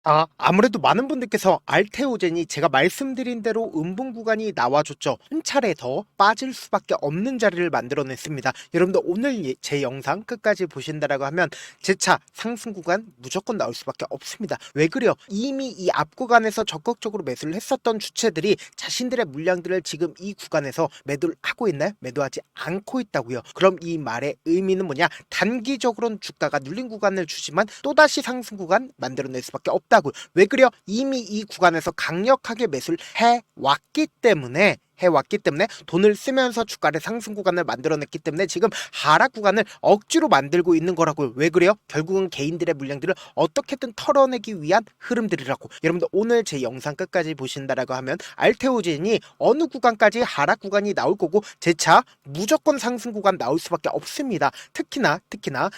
아무래도 많은 분들께서 알테오젠이 제가 말씀드린 대로 음봉 구간이 나와줬죠. 한 차례 더 빠질 수밖에 없는 자리를 만들어냈습니다. 여러분들 오늘 제 영상 끝까지 보신다라고 하면 제 차 상승 구간 무조건 나올 수밖에 없습니다. 왜 그래요? 이미 이 앞 구간에서 적극적으로 매수를 했었던 주체들이 자신들의 물량들을 지금 이 구간에서 매도를 하고 있나요? 매도하지 않고 있다고요. 그럼 이 말의 의미는 뭐냐? 단기적으로는 주가가 눌린 구간을 주지만 또다시 상승 구간 만들어낼 수밖에 없다. 왜 그래요? 이미 이 구간에서 강력하게 매수를 해왔기 때문에 돈을 쓰면서 주가를 상승 구간을 만들어냈기 때문에 지금 하락 구간을 억지로 만들고 있는 거라고요. 왜 그래요? 결국은 개인들의 물량들을 어떻게든 털어내기 위한 흐름들이라고. 여러분들 오늘 제 영상 끝까지 보신다라고 하면 알테오젠이 어느 구간까지 하락 구간이 나올 거고 제 차 무조건 상승 구간 나올 수밖에 없습니다. 특히나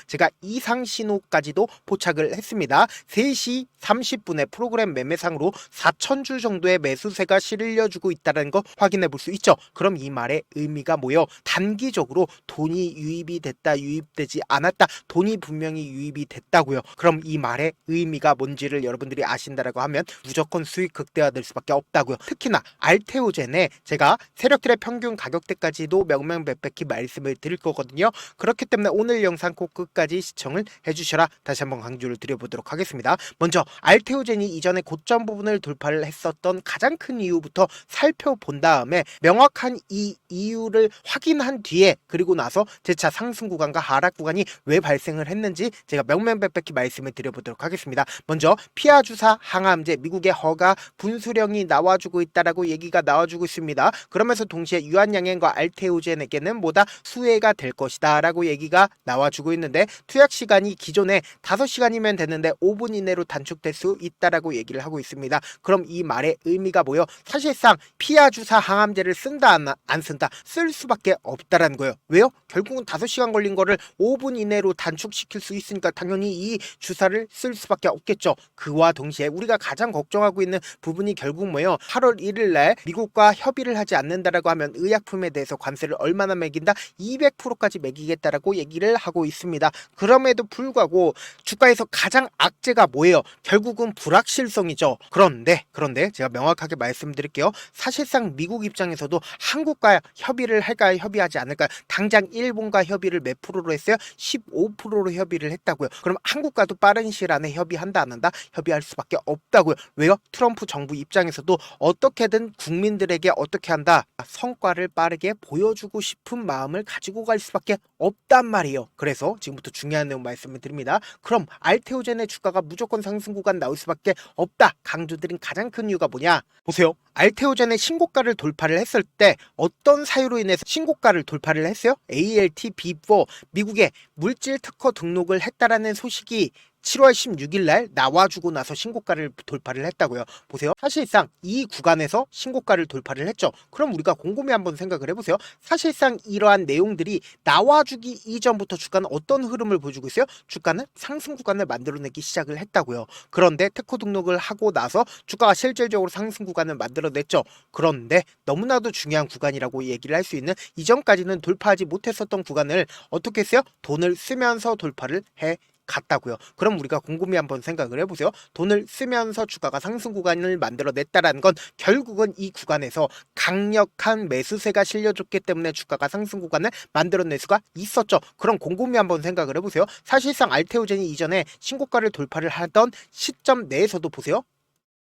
제가 이상 신호까지도 포착을 했습니다. 3시 30분에 프로그램 매매상으로 4,000주 정도의 매수세가 실려주고 있다는 거 확인해 볼 수 있죠. 그럼 이 말의 의미가 뭐예요? 단기적으로 돈이 유입이 됐다, 유입되지 않았다, 돈이 분명히 유입이 됐다고요. 그럼 이 말의 의미가 뭔지를 여러분들이 아신다라고 하면 무조건 수익 극대화될 수밖에 없다고요. 특히나 알테오젠에 제가 세력들의 평균 가격대까지도 명명백백히 말씀을 드릴 거거든요. 그렇기 때문에 오늘 영상 꼭 끝까지 시청을 해주셔라. 다시 한번 강조를 드려보도록 하겠습니다. 먼저 알테오젠이 이전에 고점 부분을 돌파를 했었던 가장 큰 이유부터 살펴본 다음에 명확한 이 이유를 확인한 뒤에 그리고 나서 제 차 상승 구간과 하락 구간이 왜 발생을 했는지 제가 명명백백히 말씀을 드려보도록 하겠습니다. 먼저 피아주사 항암제 미국의 허가 분수령이 나와주고 있다라고 얘기가 나와주고 있습니다. 그러면서 동시에 유한양행과 알테오젠에게는 뭐다 수혜가 될 것이다 라고 얘기가 나와주고 있는데 투약 시간이 기존에 5시간이면 되는데 5분 이내로 단축될 수 있다라고 얘기를 하고 있습니다. 그럼 이 말의 의미가 뭐예요? 사실상 피아주사 항암제를 쓴다 안 쓴다 쓸 수밖에 없다라는 거예요. 왜요? 결국은 5시간 걸린 거를 5분 이내로 단축시킬 수 있으니까 당연히 이 주사를 쓸 수밖에 없겠죠. 그와 동시에 우리가 가장 걱정하고 있는 부분이 결국 뭐예요? 8월 1일 날 미국과 협의를 하지 않는다라고 하면 의약품에 대해서 관세를 얼마나 매긴다? 200%까지 매기겠다라고 얘기를 하고 있습니다. 그럼에도 불구하고 주가에서 가장 악재가 뭐예요? 결국은 불확실성이죠. 그런데 제가 명확하게 말씀드릴게요. 사실상 미국 입장에서도 한국과 협의를 할까요? 협의하지 않을까요? 당장 일본과 협의를 몇 프로로 했어요? 15%로 협의를 했다고요. 그럼 한국과도 빠른 시일 안에 협의한다 안 한다? 협의할 수밖에 없다고요. 왜요? 트럼프 정부 입장에서도 어떻게든 국민들에게 어떻게 한다? 성과를 빠르게 보여주고 싶은 마음을 가지고 갈 수밖에 없단 말이에요. 그래서 지금부터 중요한 내용 말씀을 드립니다. 그럼 알테오젠의 주가가 무조건 상승 구간 나올 수밖에 없다 강조드린 가장 큰 이유가 뭐냐? 보세요. 알테오젠의 신고가를 돌파를 했을 때 어떤 사유로 인해서 신고가를 돌파를 했어요? ALT-B4 미국의 물질 특허 등록을 했다라는 소식이 7월 16일 날 나와주고 나서 신고가를 돌파를 했다고요. 보세요. 사실상 이 구간에서 신고가를 돌파를 했죠. 그럼 우리가 곰곰이 한번 생각을 해보세요. 사실상 이러한 내용들이 나와주기 이전부터 주가는 어떤 흐름을 보여주고 있어요? 주가는 상승 구간을 만들어내기 시작을 했다고요. 그런데 특허 등록을 하고 나서 주가가 실질적으로 상승 구간을 만들어냈죠. 그런데 너무나도 중요한 구간이라고 얘기를 할 수 있는 이전까지는 돌파하지 못했었던 구간을 어떻게 했어요? 돈을 쓰면서 돌파를 해 갔다고요. 그럼 우리가 곰곰이 한번 생각을 해보세요. 돈을 쓰면서 주가가 상승 구간을 만들어냈다라는 건 결국은 이 구간에서 강력한 매수세가 실려줬기 때문에 주가가 상승 구간을 만들어낼 수가 있었죠. 그럼 곰곰이 한번 생각을 해보세요. 사실상 알테오젠이 이전에 신고가를 돌파를 하던 시점 내에서도 보세요.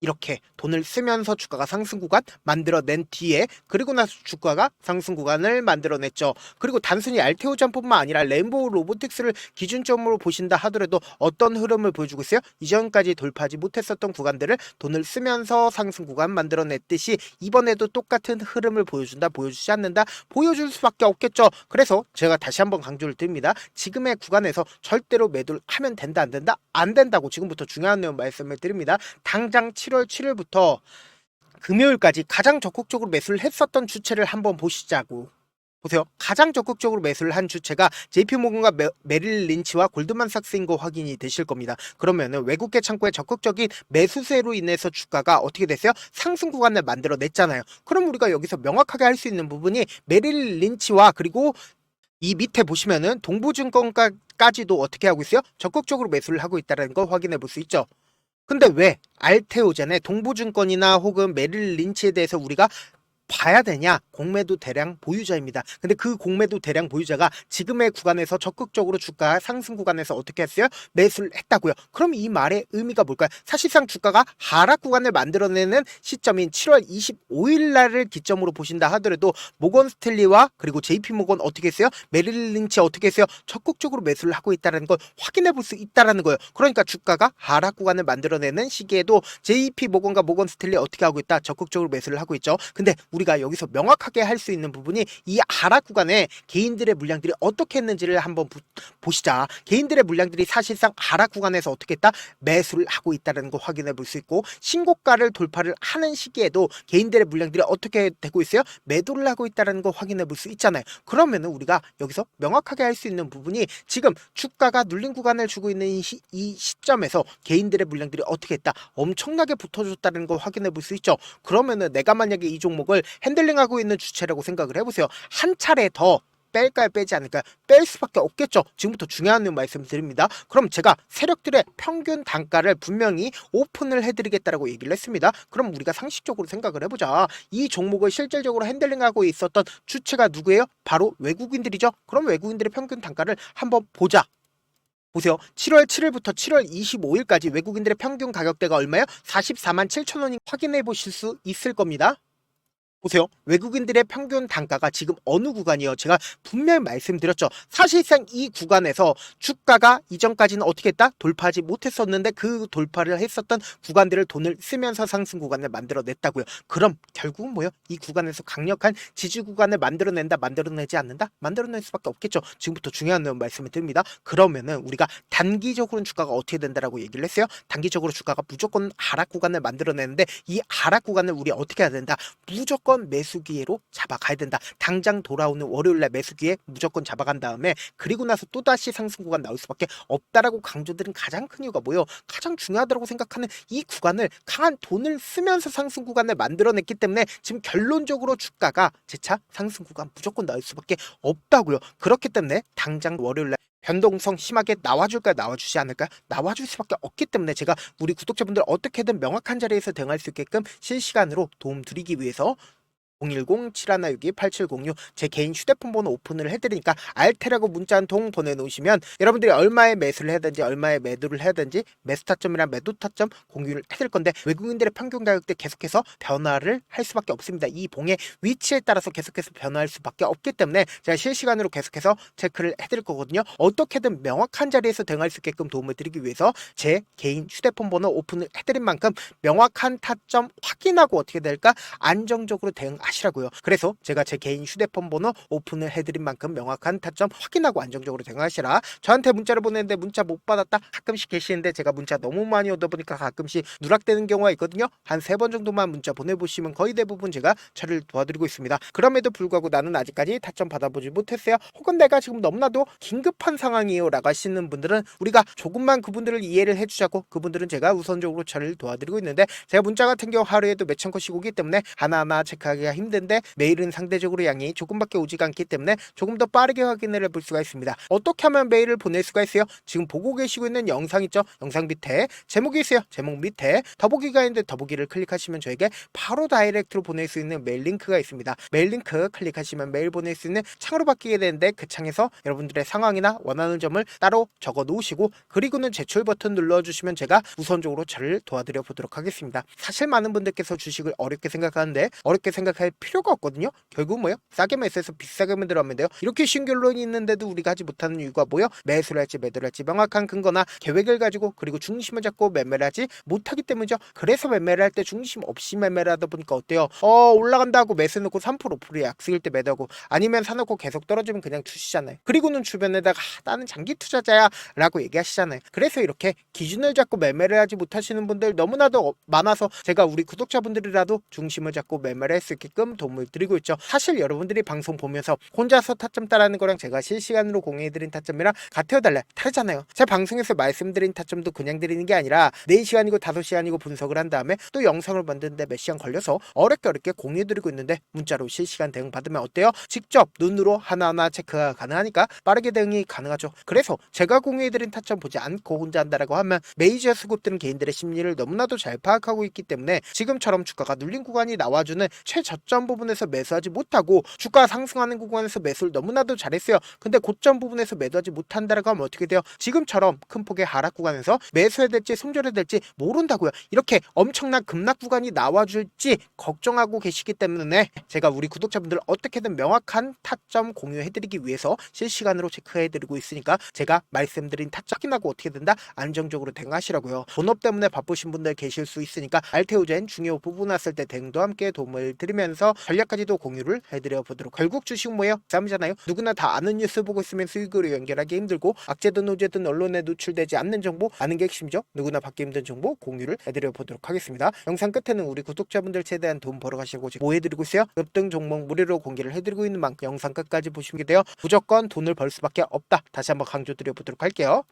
이렇게 돈을 쓰면서 주가가 상승 구간 만들어낸 뒤에 그리고 나서 주가가 상승 구간을 만들어냈죠. 그리고 단순히 알테오젠뿐만 아니라 램보 로보틱스를 기준점으로 보신다 하더라도 어떤 흐름을 보여주고 있어요? 이전까지 돌파하지 못했었던 구간들을 돈을 쓰면서 상승 구간 만들어냈듯이 이번에도 똑같은 흐름을 보여준다, 보여주지 않는다, 보여줄 수밖에 없겠죠. 그래서 제가 다시 한번 강조를 드립니다. 지금의 구간에서 절대로 매도를 하면 된다, 안 된다? 안 된다고 지금부터 중요한 내용 말씀을 드립니다. 당장 7월 7일부터 금요일까지 가장 적극적으로 매수를 했었던 주체를 한번 보시자고. 보세요. 가장 적극적으로 매수를 한 주체가 JP모건과 메릴 린치와 골드만삭스인 거 확인이 되실 겁니다. 그러면은 외국계 창구의 적극적인 매수세로 인해서 주가가 어떻게 됐어요? 상승 구간을 만들어냈잖아요. 그럼 우리가 여기서 명확하게 할 수 있는 부분이 메릴 린치와 그리고 이 밑에 보시면은 동부증권까지도 어떻게 하고 있어요? 적극적으로 매수를 하고 있다는 걸 확인해 볼 수 있죠. 근데 왜 알테오젠의 동부증권이나 혹은 메릴 린치에 대해서 우리가 봐야 되냐? 공매도 대량 보유자입니다. 근데 그 공매도 대량 보유자가 지금의 구간에서 적극적으로 주가 상승 구간에서 어떻게 했어요? 매수를 했다고요. 그럼 이 말의 의미가 뭘까요? 사실상 주가가 하락 구간을 만들어내는 시점인 7월 25일 날을 기점으로 보신다 하더라도 모건 스탠리와 그리고 JP 모건 어떻게 했어요? 메릴 린치 어떻게 했어요? 적극적으로 매수를 하고 있다는 걸 확인해 볼 수 있다라는 거예요. 그러니까 주가가 하락 구간을 만들어내는 시기에도 JP 모건과 모건 스탠리 어떻게 하고 있다? 적극적으로 매수를 하고 있죠. 근데 우리가 여기서 명확하게 할 수 있는 부분이 이 하락 구간에 개인들의 물량들이 어떻게 했는지를 한번 보시자. 개인들의 물량들이 사실상 하락 구간에서 어떻게 했다? 매수를 하고 있다는 거 확인해 볼 수 있고, 신고가를 돌파를 하는 시기에도 개인들의 물량들이 어떻게 되고 있어요? 매도를 하고 있다는 거 확인해 볼 수 있잖아요. 그러면은 우리가 여기서 명확하게 할 수 있는 부분이 지금 주가가 눌린 구간을 주고 있는 이 시점에서 개인들의 물량들이 어떻게 했다? 엄청나게 붙어줬다는 거 확인해 볼 수 있죠. 그러면은 내가 만약에 이 종목을 핸들링하고 있는 주체라고 생각을 해보세요. 한 차례 더 뺄까요, 빼지 않을까요? 뺄 수밖에 없겠죠. 지금부터 중요한 내용 말씀드립니다. 그럼 제가 세력들의 평균 단가를 분명히 오픈을 해드리겠다라고 얘기를 했습니다. 그럼 우리가 상식적으로 생각을 해보자. 이 종목을 실질적으로 핸들링하고 있었던 주체가 누구예요? 바로 외국인들이죠. 그럼 외국인들의 평균 단가를 한번 보자. 보세요. 7월 7일부터 7월 25일까지 외국인들의 평균 가격대가 얼마예요? 44만 7천 원이 확인해 보실 수 있을 겁니다. 보세요. 외국인들의 평균 단가가 지금 어느 구간이요? 제가 분명히 말씀드렸죠. 사실상 이 구간에서 주가가 이전까지는 어떻게 했다? 돌파하지 못했었는데 그 돌파를 했었던 구간들을 돈을 쓰면서 상승 구간을 만들어냈다고요. 그럼 결국은 뭐예요? 이 구간에서 강력한 지지 구간을 만들어낸다, 만들어내지 않는다? 만들어낼 수밖에 없겠죠. 지금부터 중요한 내용 말씀을 드립니다. 그러면은 우리가 단기적으로는 주가가 어떻게 된다라고 얘기를 했어요? 단기적으로 주가가 무조건 하락 구간을 만들어내는데 이 하락 구간을 우리 어떻게 해야 된다? 무조건 매수 기회로 잡아가야 된다. 당장 돌아오는 월요일날 매수 기회 무조건 잡아간 다음에 그리고 나서 또다시 상승 구간 나올 수밖에 없다라고 강조드린 가장 큰 이유가 뭐예요? 가장 중요하다고 생각하는 이 구간을 강한 돈을 쓰면서 상승 구간을 만들어냈기 때문에 지금 결론적으로 주가가 재차 상승 구간 무조건 나올 수밖에 없다고요. 그렇기 때문에 당장 월요일날 변동성 심하게 나와줄까요? 나와주지 않을까요? 나와줄 수밖에 없기 때문에 제가 우리 구독자분들 어떻게든 명확한 자리에서 대응할 수 있게끔 실시간으로 도움 드리기 위해서 010-7162-8706 제 개인 휴대폰 번호 오픈을 해드리니까 알테라고 문자 한 통 보내놓으시면 여러분들이 얼마에 매수를 해야 되는지 얼마에 매도를 해야 되는지 매수 타점이랑 매도 타점 공유를 해드릴 건데 외국인들의 평균 가격대 계속해서 변화를 할 수밖에 없습니다. 이 봉의 위치에 따라서 계속해서 변화할 수밖에 없기 때문에 제가 실시간으로 계속해서 체크를 해드릴 거거든요. 어떻게든 명확한 자리에서 대응할 수 있게끔 도움을 드리기 위해서 제 개인 휴대폰 번호 오픈을 해드린 만큼 명확한 타점 확인하고 어떻게 될까 안정적으로 대응하시라고요. 그래서 제가 제 개인 휴대폰 번호 오픈을 해드린 만큼 명확한 타점 확인하고 안정적으로 대응하시라. 저한테 문자를 보내는데 문자 못 받았다 가끔씩 계시는데 제가 문자 너무 많이 오다 보니까 가끔씩 누락되는 경우가 있거든요. 한 3번 정도만 문자 보내보시면 거의 대부분 제가 처리를 도와드리고 있습니다. 그럼에도 불구하고 나는 아직까지 타점 받아보지 못했어요. 혹은 내가 지금 너무나도 긴급한 상황이에요 라고 하시는 분들은 우리가 조금만 그분들을 이해를 해주자고 그분들은 제가 우선적으로 처리를 도와드리고 있는데 제가 문자 같은 경우 하루에도 몇천 건씩 오기 때문에 하나하나 체크하기가 힘든데 메일은 상대적으로 양이 조금밖에 오지가 않기 때문에 조금 더 빠르게 확인을 해볼 수가 있습니다. 어떻게 하면 메일을 보낼 수가 있어요? 지금 보고 계시고 있는 영상 있죠? 영상 밑에 제목이 있어요. 제목 밑에 더보기가 있는데 더보기를 클릭하시면 저에게 바로 다이렉트로 보낼 수 있는 메일 링크가 있습니다. 메일 링크 클릭하시면 메일 보낼 수 있는 창으로 바뀌게 되는데 그 창에서 여러분들의 상황이나 원하는 점을 따로 적어 놓으시고 그리고는 제출 버튼 눌러주시면 제가 우선적으로 저를 도와드려 보도록 하겠습니다. 사실 많은 분들께서 주식을 어렵게 생각하는데 어렵게 생각할 필요가 없거든요. 결국 뭐예요? 싸게 매수해서 비싸게 만들어면 돼요. 이렇게 쉬운 결론이 있는데도 우리가 하지 못하는 이유가 뭐예요? 매수를 할지 매도를 할지 명확한 근거나 계획을 가지고 그리고 중심을 잡고 매매를 하지 못하기 때문이죠. 그래서 매매를 할 때 중심 없이 매매를 하다 보니까 어때요? 올라간다 하고 매수 놓고 3% 5% 약속일 때 매도하고 아니면 사놓고 계속 떨어지면 그냥 투시잖아요. 그리고는 주변에다가 나는 장기 투자자야 라고 얘기하시잖아요. 그래서 이렇게 기준을 잡고 매매를 하지 못하시는 분들 너무나도 많아서 제가 우리 구독자분들이라도 중심을 잡고 매매를 할 수 있게끔 하게끔 도움을 드리고 있죠. 사실 여러분들이 방송 보면서 혼자서 타점 따라하는 거랑 제가 실시간으로 공유해드린 타점이랑 같아요 달라요? 다르잖아요. 제 방송에서 말씀드린 타점도 그냥 드리는 게 아니라 4시간이고 5시간이고 분석을 한 다음에 또 영상을 만드는데 몇 시간 걸려서 어렵게 공유해드리고 있는데 문자로 실시간 대응 받으면 어때요? 직접 눈으로 하나하나 체크가 가능하니까 빠르게 대응이 가능하죠. 그래서 제가 공유해드린 타점 보지 않고 혼자 한다라고 하면 메이저 수급들은 개인들의 심리를 너무나도 잘 파악하고 있기 때문에 지금처럼 주가가 눌린 구간이 나와주는 최저점 부분에서 매수하지 못하고 주가 상승하는 구간에서 매수를 너무나도 잘했어요. 근데 고점 부분에서 매도하지 못한다라고 하면 어떻게 돼요? 지금처럼 큰 폭의 하락 구간에서 매수해야 될지 손절해야 될지 모른다고요. 이렇게 엄청난 급락 구간이 나와줄지 걱정하고 계시기 때문에 제가 우리 구독자분들 어떻게든 명확한 타점 공유해드리기 위해서 실시간으로 체크해드리고 있으니까 제가 말씀드린 타점 확인하고 어떻게 된다? 안정적으로 대응하시라고요. 본업 때문에 바쁘신 분들 계실 수 있으니까 알테오젠 중요 부분 왔을 때 대응도 함께 도움을 드리면서 전략까지도 공유를 해드려 보도록. 결국 주식 뭐예요? 싸움이잖아요. 누구나 다 아는 뉴스 보고 있으면 수익으로 연결하기 힘들고 악재든 호재든 언론에 노출되지 않는 정보 아는 게 핵심이죠. 누구나 받기 힘든 정보 공유를 해드려 보도록 하겠습니다. 영상 끝에는 우리 구독자분들 최대한 돈 벌어가시고 뭐 해드리고 있어요? 급등 종목 무료로 공개를 해드리고 있는 만큼 영상 끝까지 보시면 돼요. 무조건 돈을 벌 수밖에 없다. 다시 한번 강조드려 보도록 할게요.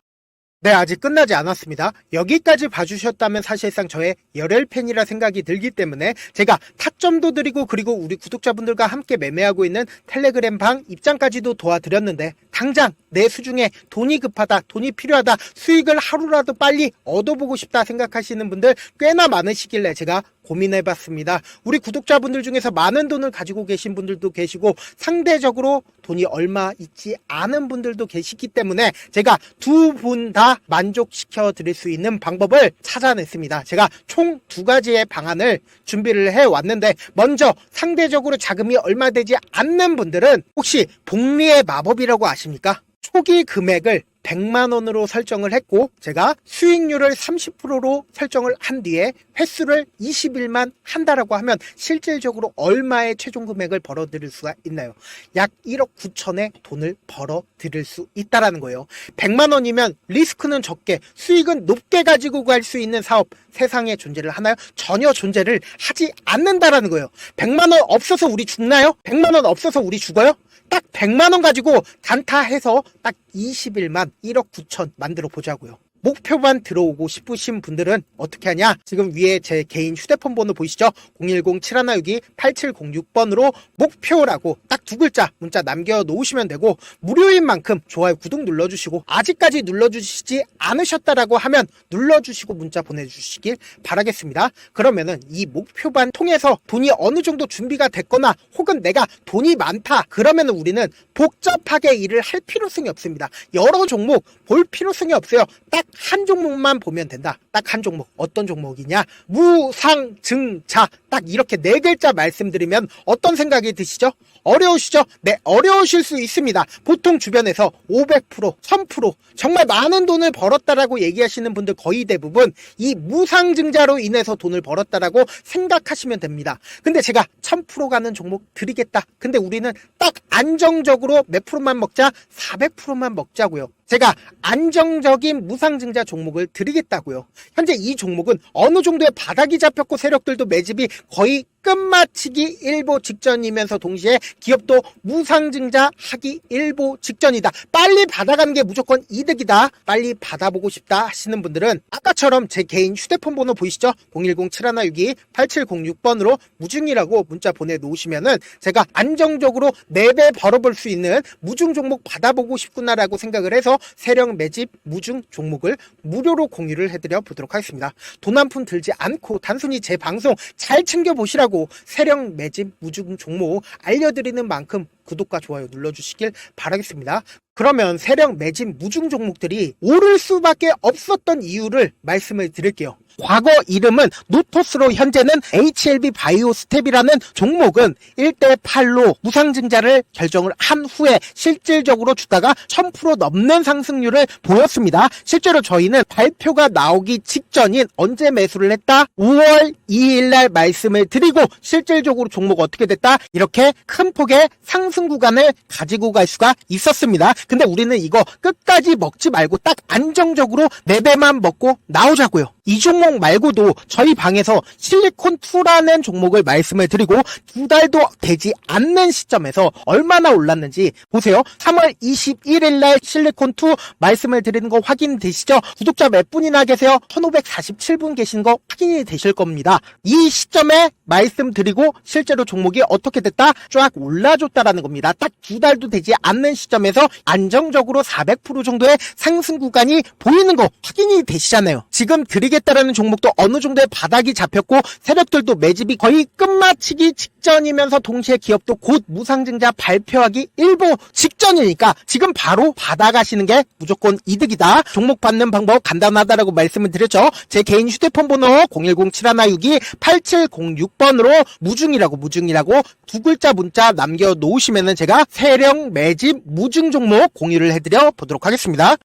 네, 아직 끝나지 않았습니다. 여기까지 봐주셨다면 사실상 저의 열혈 팬이라 생각이 들기 때문에 제가 타점도 드리고 그리고 우리 구독자분들과 함께 매매하고 있는 텔레그램 방 입장까지도 도와드렸는데 당장 내 수중에 돈이 급하다, 돈이 필요하다, 수익을 하루라도 빨리 얻어보고 싶다 생각하시는 분들 꽤나 많으시길래 제가 고민해봤습니다. 우리 구독자분들 중에서 많은 돈을 가지고 계신 분들도 계시고 상대적으로 돈이 얼마 있지 않은 분들도 계시기 때문에 제가 두 분 다 만족시켜 드릴 수 있는 방법을 찾아냈습니다. 제가 총 2가지의 방안을 준비를 해왔는데 먼저 상대적으로 자금이 얼마 되지 않는 분들은 혹시 복리의 마법이라고 아십니까? 초기 금액을 100만원으로 설정을 했고 제가 수익률을 30%로 설정을 한 뒤에 횟수를 20일만 한다라고 하면 실질적으로 얼마의 최종 금액을 벌어들일 수가 있나요? 약 1억 9천의 돈을 벌어들일 수 있다라는 거예요. 100만원이면 리스크는 적게 수익은 높게 가지고 갈 수 있는 사업 세상에 존재를 하나요? 전혀 존재를 하지 않는다라는 거예요. 100만원 없어서 우리 죽나요? 100만원 없어서 우리 죽어요? 딱 100만원 가지고 단타해서 딱 20일만 1억 9천 만들어 보자고요. 목표만 들어오고 싶으신 분들은 어떻게 하냐? 지금 위에 제 개인 휴대폰 번호 보이시죠? 010-7162-8706번으로 목표라고 딱 2글자 문자 남겨놓으시면 되고 무료인 만큼 좋아요 구독 눌러주시고 아직까지 눌러주시지 않으셨다라고 하면 눌러주시고 문자 보내주시길 바라겠습니다. 그러면은 이 목표반 통해서 돈이 어느 정도 준비가 됐거나 혹은 내가 돈이 많다 그러면은 우리는 복잡하게 일을 할 필요성이 없습니다. 여러 종목 볼 필요성이 없어요. 딱 한 종목만 보면 된다. 딱 한 종목. 어떤 종목이냐? 무상증자. 딱 이렇게 4글자 말씀드리면 어떤 생각이 드시죠? 어려우시죠? 네, 어려우실 수 있습니다. 보통 주변에서 500%, 1000% 정말 많은 돈을 벌었다라고 얘기하시는 분들 거의 대부분 이 무상증자로 인해서 돈을 벌었다라고 생각하시면 됩니다. 근데 제가 1000% 가는 종목 드리겠다. 근데 우리는 딱 안정적으로 몇 프로만 먹자? 400%만 먹자고요. 제가 안정적인 무상증자 종목을 드리겠다고요. 현재 이 종목은 어느 정도의 바닥이 잡혔고 세력들도 매집이 거의 끝마치기 일보 직전이면서 동시에 기업도 무상증자 하기 일보 직전이다. 빨리 받아가는 게 무조건 이득이다. 빨리 받아보고 싶다 하시는 분들은 아까처럼 제 개인 휴대폰 번호 보이시죠? 010-7162-8706번으로 무중이라고 문자 보내놓으시면은 제가 안정적으로 4배 벌어볼 수 있는 무중 종목 받아보고 싶구나라고 생각을 해서 세력 매집 무중 종목을 무료로 공유를 해드려 보도록 하겠습니다. 돈 한 푼 들지 않고 단순히 제 방송 잘 챙겨보시라고 세력 매집 무중 종목 알려드리는 만큼 구독과 좋아요 눌러주시길 바라겠습니다. 그러면 세력 매집 무중 종목들이 오를 수밖에 없었던 이유를 말씀을 드릴게요. 과거 이름은 노토스로 현재는 HLB 바이오스텝이라는 종목은 1대8로 무상증자를 결정을 한 후에 실질적으로 주가가 1000% 넘는 상승률을 보였습니다. 실제로 저희는 발표가 나오기 직전인 언제 매수를 했다? 5월 2일날 말씀을 드리고 실질적으로 종목 어떻게 됐다? 이렇게 큰 폭의 상승 구간을 가지고 갈 수가 있었습니다. 근데 우리는 이거 끝까지 먹지 말고 딱 안정적으로 4배만 먹고 나오자고요. 이 종목 말고도 저희 방에서 실리콘2라는 종목을 말씀을 드리고 2달도 되지 않는 시점에서 얼마나 올랐는지 보세요. 3월 21일 날 실리콘2 말씀을 드리는 거 확인되시죠? 구독자 몇 분이나 계세요? 1547분 계신 거 확인이 되실 겁니다. 이 시점에 말씀드리고 실제로 종목이 어떻게 됐다? 쫙 올라줬다라는 겁니다. 딱 2달도 되지 않는 시점에서 안정적으로 400% 정도의 상승 구간이 보이는 거 확인이 되시잖아요. 지금 드리겠다라는 종목도 어느 정도의 바닥이 잡혔고 세력들도 매집이 거의 끝마치기 직전이면서 동시에 기업도 곧 무상증자 발표하기 일보 직전이니까 지금 바로 받아가시는 게 무조건 이득이다. 종목 받는 방법 간단하다라고 말씀을 드렸죠. 제 개인 휴대폰 번호 010-7162-8706번으로 무중이라고 두 글자 문자 남겨놓으시면은 제가 세력 매집 무중 종목 공유를 해드려 보도록 하겠습니다.